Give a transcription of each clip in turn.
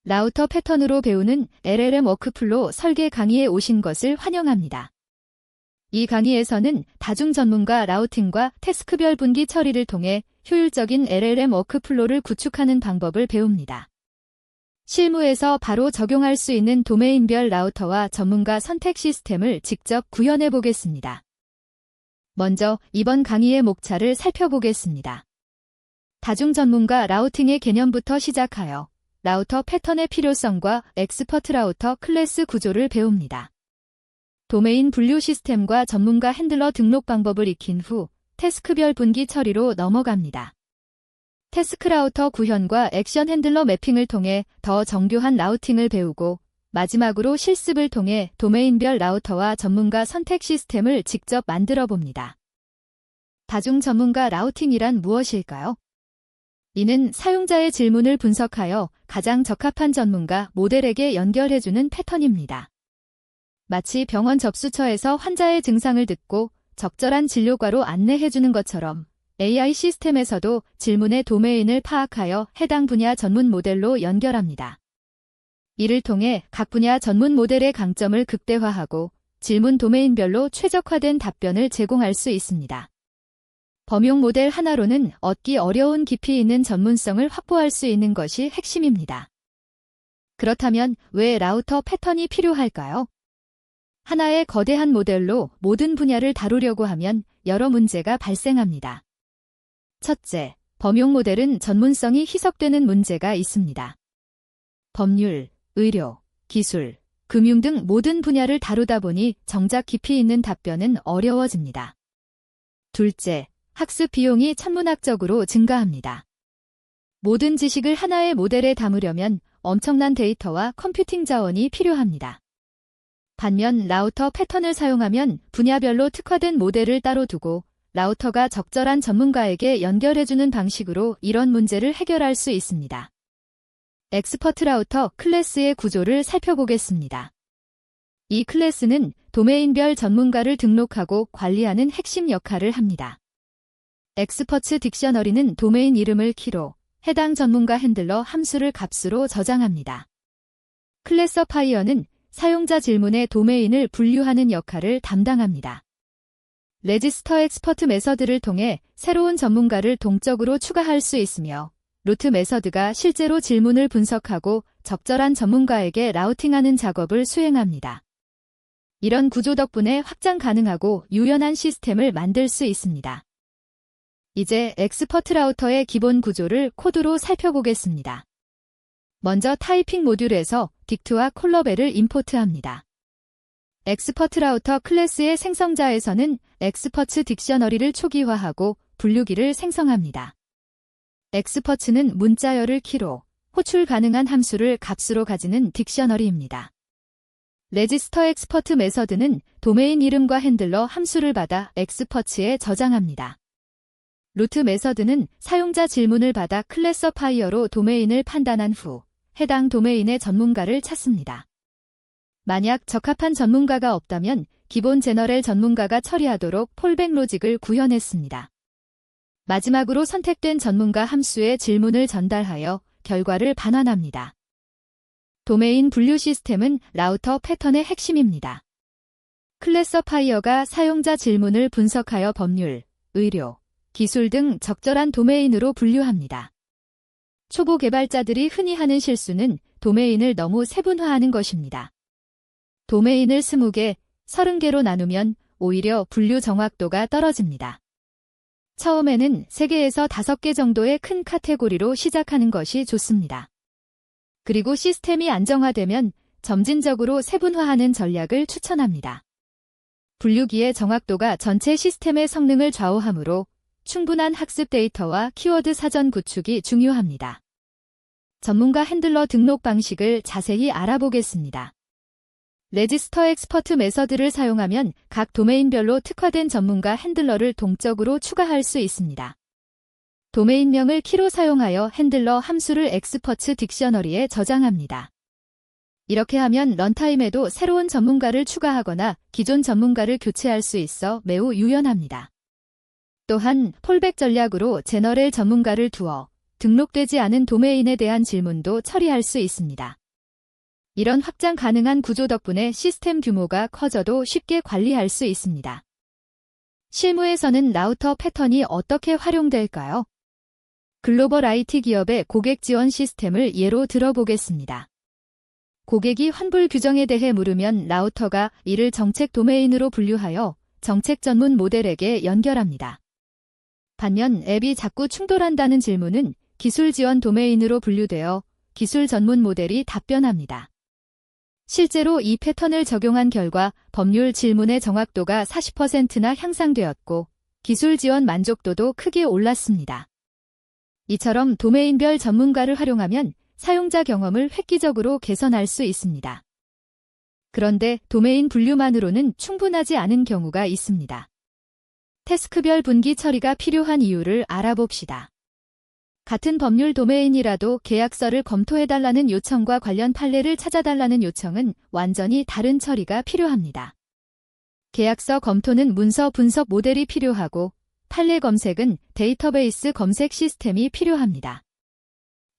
라우터 패턴으로 배우는 LLM 워크플로 설계 강의에 오신 것을 환영합니다. 이 강의에서는 다중 전문가 라우팅과 태스크별 분기 처리를 통해 효율적인 LLM 워크플로를 구축하는 방법을 배웁니다. 실무에서 바로 적용할 수 있는 도메인별 라우터와 전문가 선택 시스템을 직접 구현해 보겠습니다. 먼저 이번 강의의 목차를 살펴보겠습니다. 다중 전문가 라우팅의 개념부터 시작하여 라우터 패턴의 필요성과 엑스퍼트 라우터 클래스 구조를 배웁니다. 도메인 분류 시스템과 전문가 핸들러 등록 방법을 익힌 후 태스크별 분기 처리로 넘어갑니다. 태스크 라우터 구현과 액션 핸들러 매핑을 통해 더 정교한 라우팅을 배우고 마지막으로 실습을 통해 도메인별 라우터와 전문가 선택 시스템을 직접 만들어 봅니다. 다중 전문가 라우팅이란 무엇일까요? 이는 사용자의 질문을 분석하여 가장 적합한 전문가 모델에게 연결해주는 패턴입니다. 마치 병원 접수처에서 환자의 증상을 듣고 적절한 진료과로 안내해주는 것처럼 AI 시스템에서도 질문의 도메인을 파악하여 해당 분야 전문 모델로 연결합니다. 이를 통해 각 분야 전문 모델의 강점을 극대화하고 질문 도메인별로 최적화된 답변을 제공할 수 있습니다. 범용 모델 하나로는 얻기 어려운 깊이 있는 전문성을 확보할 수 있는 것이 핵심입니다. 그렇다면 왜 라우터 패턴이 필요할까요? 하나의 거대한 모델로 모든 분야를 다루려고 하면 여러 문제가 발생합니다. 첫째, 범용 모델은 전문성이 희석되는 문제가 있습니다. 법률, 의료, 기술, 금융 등 모든 분야를 다루다 보니 정작 깊이 있는 답변은 어려워집니다. 둘째, 학습 비용이 천문학적으로 증가합니다. 모든 지식을 하나의 모델에 담으려면 엄청난 데이터와 컴퓨팅 자원이 필요합니다. 반면 라우터 패턴을 사용하면 분야별로 특화된 모델을 따로 두고 라우터가 적절한 전문가에게 연결해주는 방식으로 이런 문제를 해결할 수 있습니다. 엑스퍼트 라우터 클래스의 구조를 살펴보겠습니다. 이 클래스는 도메인별 전문가를 등록하고 관리하는 핵심 역할을 합니다. 엑스퍼트 딕셔너리는 도메인 이름을 키로 해당 전문가 핸들러 함수를 값으로 저장합니다. 클래서파이어는 사용자 질문의 도메인을 분류하는 역할을 담당합니다. 레지스터 엑스퍼트 메서드를 통해 새로운 전문가를 동적으로 추가할 수 있으며 루트 메서드가 실제로 질문을 분석하고 적절한 전문가에게 라우팅하는 작업을 수행합니다. 이런 구조 덕분에 확장 가능하고 유연한 시스템을 만들 수 있습니다. 이제 엑스퍼트 라우터의 기본 구조를 코드로 살펴보겠습니다. 먼저 타이핑 모듈에서 딕트와 콜러벨을 임포트합니다. 엑스퍼트 라우터 클래스의 생성자에서는 엑스퍼트 딕셔너리를 초기화하고 분류기를 생성합니다. 엑스퍼트는 문자열을 키로, 호출 가능한 함수를 값으로 가지는 딕셔너리입니다. 레지스터 엑스퍼트 메서드는 도메인 이름과 핸들러 함수를 받아 엑스퍼트에 저장합니다. 루트 메서드는 사용자 질문을 받아 클래서파이어로 도메인을 판단한 후 해당 도메인의 전문가를 찾습니다. 만약 적합한 전문가가 없다면 기본 제너럴 전문가가 처리하도록 폴백 로직을 구현했습니다. 마지막으로 선택된 전문가 함수에 질문을 전달하여 결과를 반환합니다. 도메인 분류 시스템은 라우터 패턴의 핵심입니다. 클래서파이어가 사용자 질문을 분석하여 법률, 의료, 기술 등 적절한 도메인으로 분류합니다. 초보 개발자들이 흔히 하는 실수는 도메인을 너무 세분화하는 것입니다. 도메인을 20개, 30개로 나누면 오히려 분류 정확도가 떨어집니다. 처음에는 3개에서 5개 정도의 큰 카테고리로 시작하는 것이 좋습니다. 그리고 시스템이 안정화되면 점진적으로 세분화하는 전략을 추천합니다. 분류기의 정확도가 전체 시스템의 성능을 좌우하므로 충분한 학습 데이터와 키워드 사전 구축이 중요합니다. 전문가 핸들러 등록 방식을 자세히 알아보겠습니다. 레지스터 엑스퍼트 메서드를 사용하면 각 도메인별로 특화된 전문가 핸들러를 동적으로 추가할 수 있습니다. 도메인명을 키로 사용하여 핸들러 함수를 엑스퍼트 딕셔너리에 저장합니다. 이렇게 하면 런타임에도 새로운 전문가를 추가하거나 기존 전문가를 교체할 수 있어 매우 유연합니다. 또한 폴백 전략으로 제너럴 전문가를 두어 등록되지 않은 도메인에 대한 질문도 처리할 수 있습니다. 이런 확장 가능한 구조 덕분에 시스템 규모가 커져도 쉽게 관리할 수 있습니다. 실무에서는 라우터 패턴이 어떻게 활용될까요? 글로벌 IT 기업의 고객 지원 시스템을 예로 들어보겠습니다. 고객이 환불 규정에 대해 물으면 라우터가 이를 정책 도메인으로 분류하여 정책 전문 모델에게 연결합니다. 반면 앱이 자꾸 충돌한다는 질문은 기술 지원 도메인으로 분류되어 기술 전문 모델이 답변합니다. 실제로 이 패턴을 적용한 결과 법률 질문의 정확도가 40%나 향상되었고 기술 지원 만족도도 크게 올랐습니다. 이처럼 도메인별 전문가를 활용하면 사용자 경험을 획기적으로 개선할 수 있습니다. 그런데 도메인 분류만으로는 충분하지 않은 경우가 있습니다. 태스크별 분기 처리가 필요한 이유를 알아봅시다. 같은 법률 도메인이라도 계약서를 검토해달라는 요청과 관련 판례를 찾아달라는 요청은 완전히 다른 처리가 필요합니다. 계약서 검토는 문서 분석 모델이 필요하고 판례 검색은 데이터베이스 검색 시스템이 필요합니다.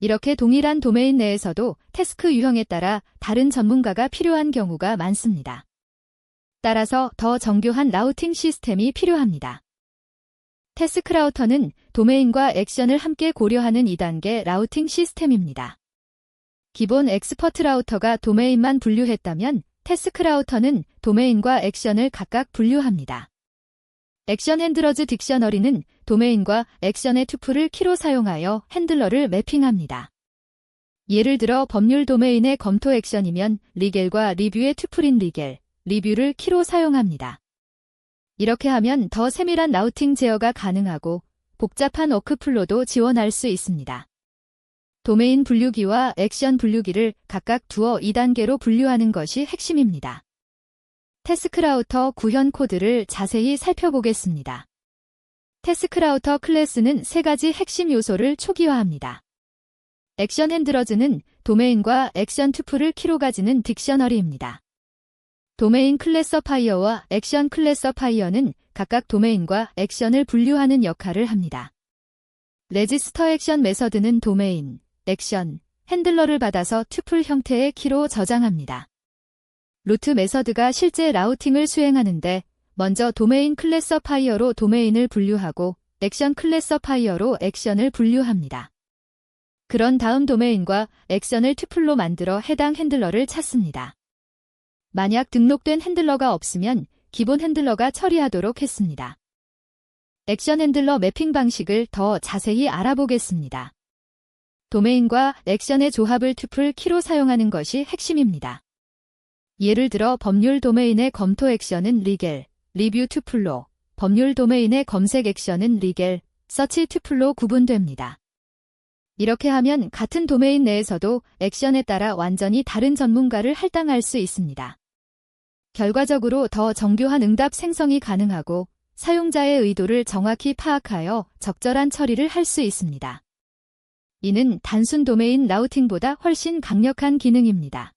이렇게 동일한 도메인 내에서도 태스크 유형에 따라 다른 전문가가 필요한 경우가 많습니다. 따라서 더 정교한 라우팅 시스템이 필요합니다. 태스크 라우터는 도메인과 액션을 함께 고려하는 2단계 라우팅 시스템입니다. 기본 엑스퍼트 라우터가 도메인만 분류했다면 태스크 라우터는 도메인과 액션을 각각 분류합니다. 액션 핸들러즈 딕셔너리는 도메인과 액션의 투플을 키로 사용하여 핸들러를 매핑합니다. 예를 들어 법률 도메인의 검토 액션이면 리겔과 리뷰의 투플인 리겔, 리뷰를 키로 사용합니다. 이렇게 하면 더 세밀한 라우팅 제어가 가능하고 복잡한 워크플로도 지원할 수 있습니다. 도메인 분류기와 액션 분류기를 각각 두어 2단계로 분류하는 것이 핵심입니다. 태스크 라우터 구현 코드를 자세히 살펴보겠습니다. 태스크 라우터 클래스는 3가지 핵심 요소를 초기화합니다. 액션 핸들러즈는 도메인과 액션 투플을 키로 가지는 딕셔너리입니다. 도메인 클래서파이어와 액션 클래서파이어는 각각 도메인과 액션을 분류하는 역할을 합니다. 레지스터 액션 메서드는 도메인, 액션, 핸들러를 받아서 투플 형태의 키로 저장합니다. 루트 메서드가 실제 라우팅을 수행하는데 먼저 도메인 클래서파이어로 도메인을 분류하고 액션 클래서파이어로 액션을 분류합니다. 그런 다음 도메인과 액션을 투플로 만들어 해당 핸들러를 찾습니다. 만약 등록된 핸들러가 없으면 기본 핸들러가 처리하도록 했습니다. 액션 핸들러 매핑 방식을 더 자세히 알아보겠습니다. 도메인과 액션의 조합을 투플 키로 사용하는 것이 핵심입니다. 예를 들어 법률 도메인의 검토 액션은 리겔, 리뷰 투플로, 법률 도메인의 검색 액션은 리겔, 서치 투플로 구분됩니다. 이렇게 하면 같은 도메인 내에서도 액션에 따라 완전히 다른 전문가를 할당할 수 있습니다. 결과적으로 더 정교한 응답 생성이 가능하고 사용자의 의도를 정확히 파악하여 적절한 처리를 할 수 있습니다. 이는 단순 도메인 라우팅보다 훨씬 강력한 기능입니다.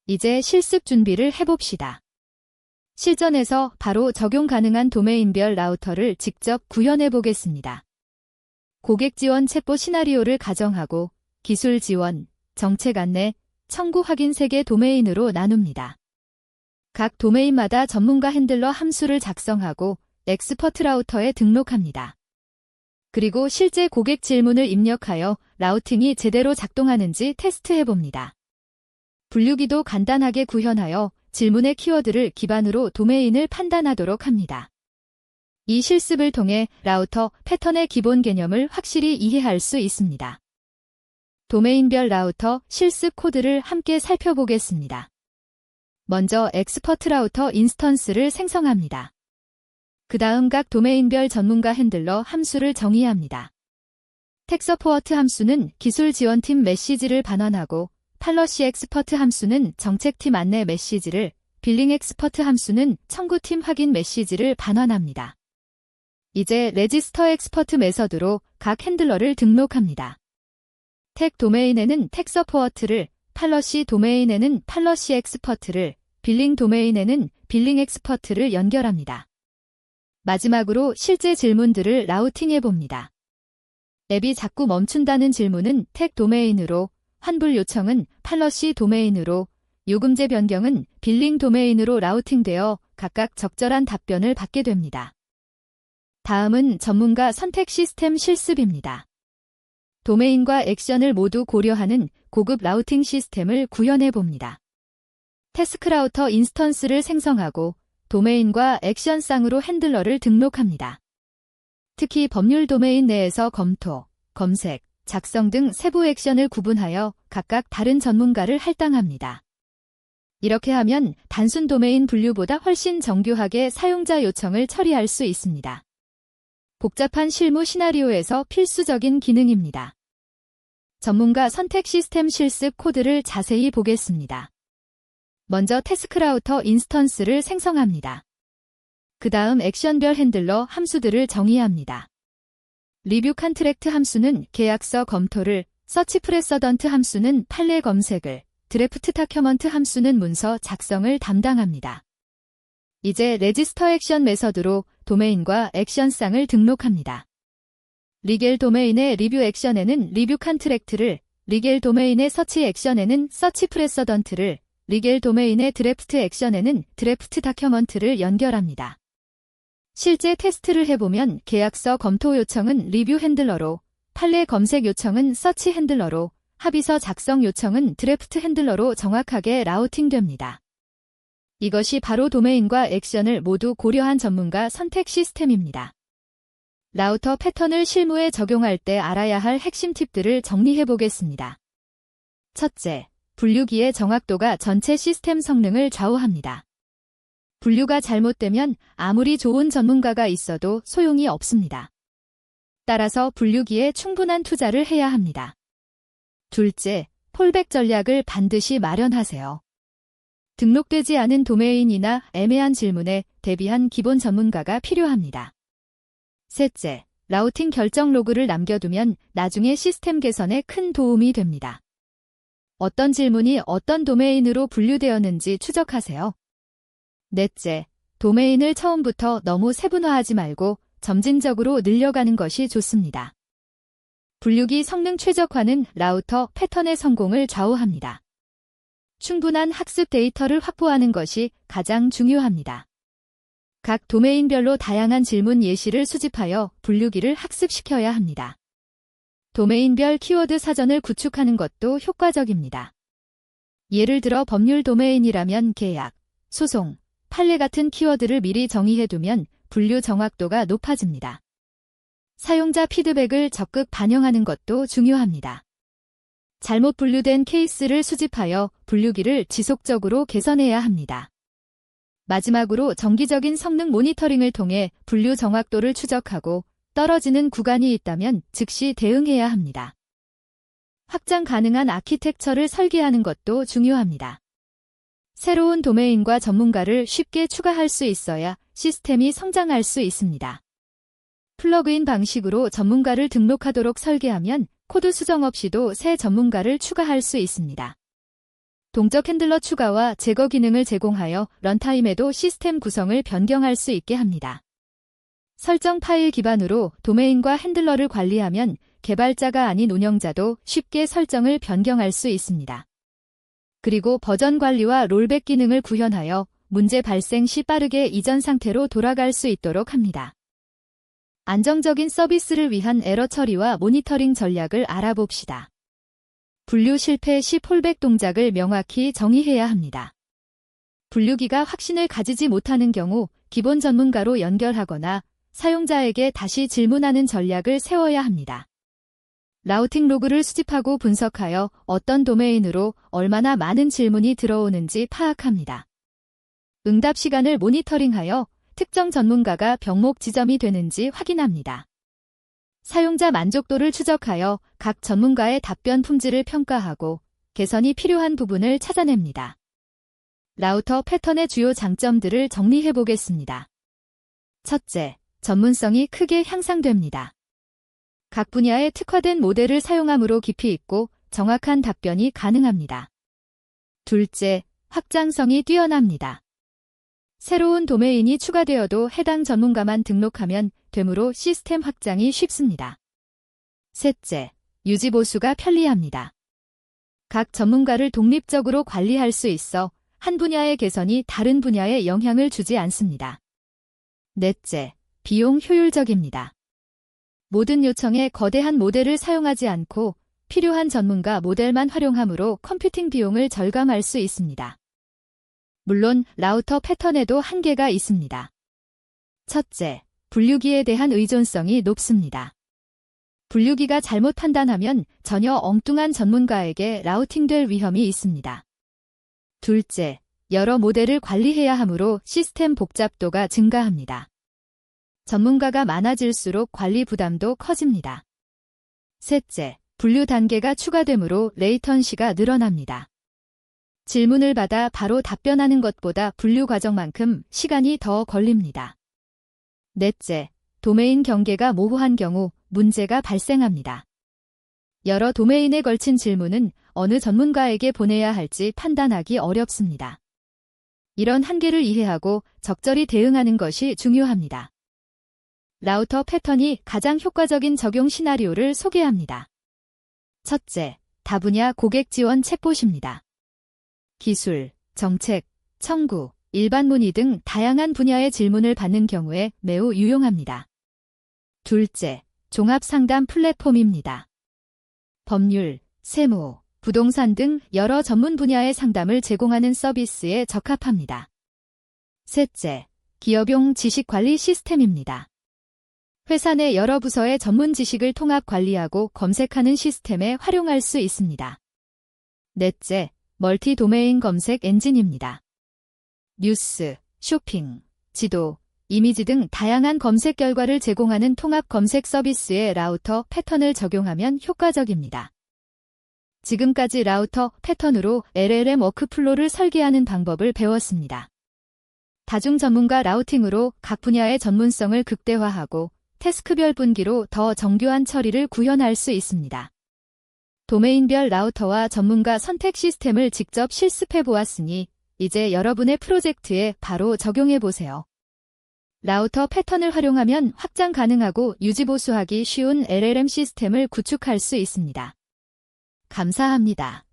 이제 실습 준비를 해봅시다. 실전에서 바로 적용 가능한 도메인별 라우터를 직접 구현해 보겠습니다. 고객 지원 챗봇 시나리오를 가정하고 기술 지원, 정책 안내, 청구 확인 3개 도메인으로 나눕니다. 각 도메인마다 전문가 핸들러 함수를 작성하고 엑스퍼트 라우터에 등록합니다. 그리고 실제 고객 질문을 입력하여 라우팅이 제대로 작동하는지 테스트해봅니다. 분류기도 간단하게 구현하여 질문의 키워드를 기반으로 도메인을 판단하도록 합니다. 이 실습을 통해 라우터 패턴의 기본 개념을 확실히 이해할 수 있습니다. 도메인별 라우터 실습 코드를 함께 살펴보겠습니다. 먼저 엑스퍼트 라우터 인스턴스를 생성합니다. 그 다음 각 도메인별 전문가 핸들러 함수를 정의합니다. 텍서포워트 함수는 기술 지원팀 메시지를 반환하고 팔러시 엑스퍼트 함수는 정책팀 안내 메시지를, 빌링 엑스퍼트 함수는 청구팀 확인 메시지를 반환합니다. 이제 레지스터 엑스퍼트 메서드로 각 핸들러를 등록합니다. 텍 도메인에는 텍 서포워트를, 팔러시 도메인에는 팔러시 엑스퍼트를, 빌링 도메인에는 빌링 엑스퍼트를 연결합니다. 마지막으로 실제 질문들을 라우팅해 봅니다. 앱이 자꾸 멈춘다는 질문은 택 도메인으로, 환불 요청은 팔러시 도메인으로, 요금제 변경은 빌링 도메인으로 라우팅되어 각각 적절한 답변을 받게 됩니다. 다음은 전문가 선택 시스템 실습입니다. 도메인과 액션을 모두 고려하는 고급 라우팅 시스템을 구현해 봅니다. 태스크라우터 인스턴스를 생성하고 도메인과 액션 쌍으로 핸들러를 등록합니다. 특히 법률 도메인 내에서 검토, 검색, 작성 등 세부 액션을 구분하여 각각 다른 전문가를 할당합니다. 이렇게 하면 단순 도메인 분류보다 훨씬 정교하게 사용자 요청을 처리할 수 있습니다. 복잡한 실무 시나리오에서 필수적인 기능입니다. 전문가 선택 시스템 실습 코드를 자세히 보겠습니다. 먼저 태스크라우터 인스턴스를 생성합니다. 그 다음 액션별 핸들러 함수들을 정의합니다. 리뷰 컨트랙트 함수는 계약서 검토를, 서치 프레서던트 함수는 판례 검색을, 드래프트 다큐먼트 함수는 문서 작성을 담당합니다. 이제 레지스터 액션 메서드로 도메인과 액션 쌍을 등록합니다. 리겔 도메인의 리뷰 액션에는 리뷰 컨트랙트를, 리겔 도메인의 서치 액션에는 서치 프레서던트를, 리겔 도메인의 드래프트 액션에는 드래프트 다큐먼트를 연결합니다. 실제 테스트를 해보면 계약서 검토 요청은 리뷰 핸들러로, 판례 검색 요청은 서치 핸들러로, 합의서 작성 요청은 드래프트 핸들러로 정확하게 라우팅됩니다. 이것이 바로 도메인과 액션을 모두 고려한 전문가 선택 시스템입니다. 라우터 패턴을 실무에 적용할 때 알아야 할 핵심 팁들을 정리해 보겠습니다. 첫째, 분류기의 정확도가 전체 시스템 성능을 좌우합니다. 분류가 잘못되면 아무리 좋은 전문가가 있어도 소용이 없습니다. 따라서 분류기에 충분한 투자를 해야 합니다. 둘째, 폴백 전략을 반드시 마련하세요. 등록되지 않은 도메인이나 애매한 질문에 대비한 기본 전문가가 필요합니다. 셋째, 라우팅 결정 로그를 남겨두면 나중에 시스템 개선에 큰 도움이 됩니다. 어떤 질문이 어떤 도메인으로 분류되었는지 추적하세요. 넷째, 도메인을 처음부터 너무 세분화하지 말고 점진적으로 늘려가는 것이 좋습니다. 분류기 성능 최적화는 라우터 패턴의 성공을 좌우합니다. 충분한 학습 데이터를 확보하는 것이 가장 중요합니다. 각 도메인별로 다양한 질문 예시를 수집하여 분류기를 학습시켜야 합니다. 도메인별 키워드 사전을 구축하는 것도 효과적입니다. 예를 들어 법률 도메인이라면 계약, 소송, 판례 같은 키워드를 미리 정의해두면 분류 정확도가 높아집니다. 사용자 피드백을 적극 반영하는 것도 중요합니다. 잘못 분류된 케이스를 수집하여 분류기를 지속적으로 개선해야 합니다. 마지막으로 정기적인 성능 모니터링을 통해 분류 정확도를 추적하고 떨어지는 구간이 있다면 즉시 대응해야 합니다. 확장 가능한 아키텍처를 설계하는 것도 중요합니다. 새로운 도메인과 전문가를 쉽게 추가할 수 있어야 시스템이 성장할 수 있습니다. 플러그인 방식으로 전문가를 등록하도록 설계하면 코드 수정 없이도 새 전문가를 추가할 수 있습니다. 동적 핸들러 추가와 제거 기능을 제공하여 런타임에도 시스템 구성을 변경할 수 있게 합니다. 설정 파일 기반으로 도메인과 핸들러를 관리하면 개발자가 아닌 운영자도 쉽게 설정을 변경할 수 있습니다. 그리고 버전 관리와 롤백 기능을 구현하여 문제 발생 시 빠르게 이전 상태로 돌아갈 수 있도록 합니다. 안정적인 서비스를 위한 에러 처리와 모니터링 전략을 알아봅시다. 분류 실패 시 폴백 동작을 명확히 정의해야 합니다. 분류기가 확신을 가지지 못하는 경우 기본 전문가로 연결하거나 사용자에게 다시 질문하는 전략을 세워야 합니다. 라우팅 로그를 수집하고 분석하여 어떤 도메인으로 얼마나 많은 질문이 들어오는지 파악합니다. 응답 시간을 모니터링하여 특정 전문가가 병목 지점이 되는지 확인합니다. 사용자 만족도를 추적하여 각 전문가의 답변 품질을 평가하고 개선이 필요한 부분을 찾아냅니다. 라우터 패턴의 주요 장점들을 정리해 보겠습니다. 첫째, 전문성이 크게 향상됩니다. 각 분야에 특화된 모델을 사용함으로 깊이 있고 정확한 답변이 가능합니다. 둘째, 확장성이 뛰어납니다. 새로운 도메인이 추가되어도 해당 전문가만 등록하면 되므로 시스템 확장이 쉽습니다. 셋째, 유지보수가 편리합니다. 각 전문가를 독립적으로 관리할 수 있어 한 분야의 개선이 다른 분야에 영향을 주지 않습니다. 넷째, 비용 효율적입니다. 모든 요청에 거대한 모델을 사용하지 않고 필요한 전문가 모델만 활용하므로 컴퓨팅 비용을 절감할 수 있습니다. 물론 라우터 패턴에도 한계가 있습니다. 첫째, 분류기에 대한 의존성이 높습니다. 분류기가 잘못 판단하면 전혀 엉뚱한 전문가에게 라우팅될 위험이 있습니다. 둘째, 여러 모델을 관리해야 하므로 시스템 복잡도가 증가합니다. 전문가가 많아질수록 관리 부담도 커집니다. 셋째, 분류 단계가 추가되므로 레이턴시가 늘어납니다. 질문을 받아 바로 답변하는 것보다 분류 과정만큼 시간이 더 걸립니다. 넷째, 도메인 경계가 모호한 경우 문제가 발생합니다. 여러 도메인에 걸친 질문은 어느 전문가에게 보내야 할지 판단하기 어렵습니다. 이런 한계를 이해하고 적절히 대응하는 것이 중요합니다. 라우터 패턴이 가장 효과적인 적용 시나리오를 소개합니다. 첫째, 다분야 고객 지원 챗봇입니다. 기술, 정책, 청구, 일반 문의 등 다양한 분야의 질문을 받는 경우에 매우 유용합니다. 둘째, 종합 상담 플랫폼입니다. 법률, 세무, 부동산 등 여러 전문 분야의 상담을 제공하는 서비스에 적합합니다. 셋째, 기업용 지식관리 시스템입니다. 회사 내 여러 부서의 전문 지식을 통합 관리하고 검색하는 시스템에 활용할 수 있습니다. 넷째, 멀티 도메인 검색 엔진입니다. 뉴스, 쇼핑, 지도, 이미지 등 다양한 검색 결과를 제공하는 통합 검색 서비스에 라우터 패턴을 적용하면 효과적입니다. 지금까지 라우터 패턴으로 LLM 워크플로를 설계하는 방법을 배웠습니다. 다중 전문가 라우팅으로 각 분야의 전문성을 극대화하고 태스크별 분기로 더 정교한 처리를 구현할 수 있습니다. 도메인별 라우터와 전문가 선택 시스템을 직접 실습해 보았으니 이제 여러분의 프로젝트에 바로 적용해 보세요. 라우터 패턴을 활용하면 확장 가능하고 유지보수하기 쉬운 LLM 시스템을 구축할 수 있습니다. 감사합니다.